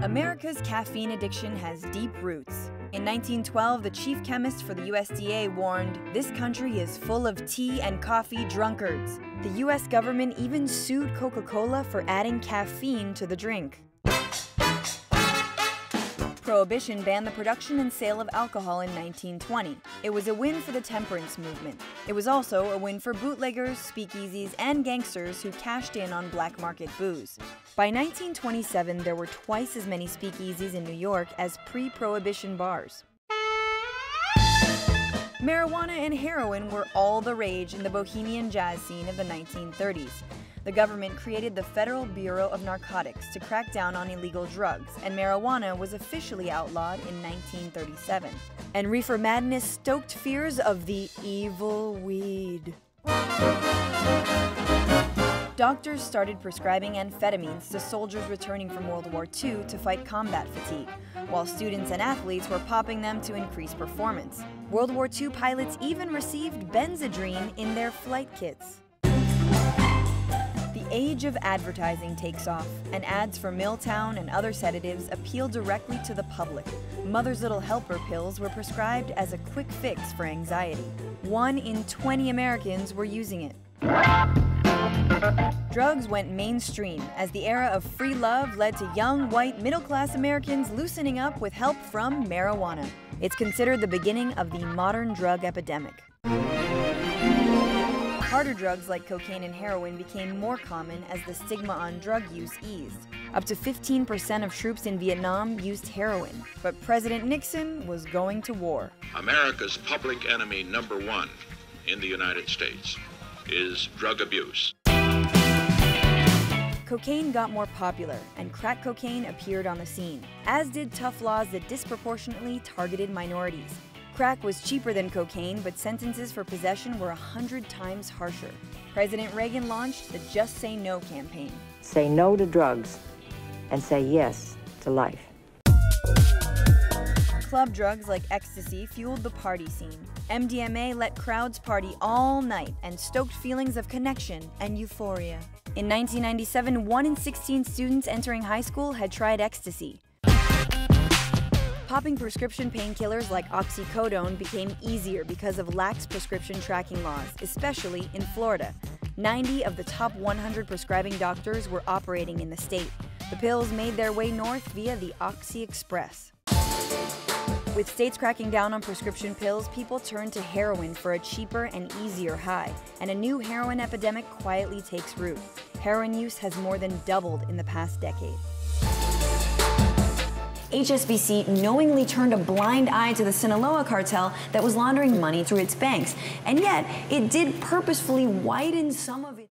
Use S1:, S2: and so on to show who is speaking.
S1: America's caffeine addiction has deep roots. In 1912, the chief chemist for the USDA warned, "This country is full of tea and coffee drunkards." The US government even sued Coca-Cola for adding caffeine to the drink. Prohibition banned the production and sale of alcohol in 1920. It was a win for the temperance movement. It was also a win for bootleggers, speakeasies, and gangsters who cashed in on black market booze. By 1927, there were twice as many speakeasies in New York as pre-prohibition bars. Marijuana and heroin were all the rage in the bohemian jazz scene of the 1930s. The government created the Federal Bureau of Narcotics to crack down on illegal drugs, and marijuana was officially outlawed in 1937. And reefer madness stoked fears of the evil weed. Doctors started prescribing amphetamines to soldiers returning from World War II to fight combat fatigue, while students and athletes were popping them to increase performance. World War II pilots even received Benzedrine in their flight kits. The age of advertising takes off, and ads for Milltown and other sedatives appeal directly to the public. Mother's Little Helper pills were prescribed as a quick fix for anxiety. 1 in 20 Americans were using it. Drugs went mainstream as the era of free love led to young, white, middle-class Americans loosening up with help from marijuana. It's considered the beginning of the modern drug epidemic. Harder drugs like cocaine and heroin became more common as the stigma on drug use eased. Up to 15% of troops in Vietnam used heroin, but President Nixon was going to war.
S2: America's public enemy #1 in the United States is drug abuse.
S1: Cocaine got more popular, and crack cocaine appeared on the scene, as did tough laws that disproportionately targeted minorities. Crack was cheaper than cocaine, but sentences for possession were 100 times harsher. President Reagan launched the Just Say No campaign.
S3: Say no to drugs and say yes to life.
S1: Club drugs like ecstasy fueled the party scene. MDMA let crowds party all night and stoked feelings of connection and euphoria. In 1997, 1 in 16 students entering high school had tried ecstasy. Popping prescription painkillers like oxycodone became easier because of lax prescription tracking laws, especially in Florida. 90 of the top 100 prescribing doctors were operating in the state. The pills made their way north via the Oxy Express. With states cracking down on prescription pills, people turned to heroin for a cheaper and easier high, and a new heroin epidemic quietly takes root. Heroin use has more than doubled in the past decade. HSBC knowingly turned a blind eye to the Sinaloa cartel that was laundering money through its banks, and yet it did purposefully widen some of its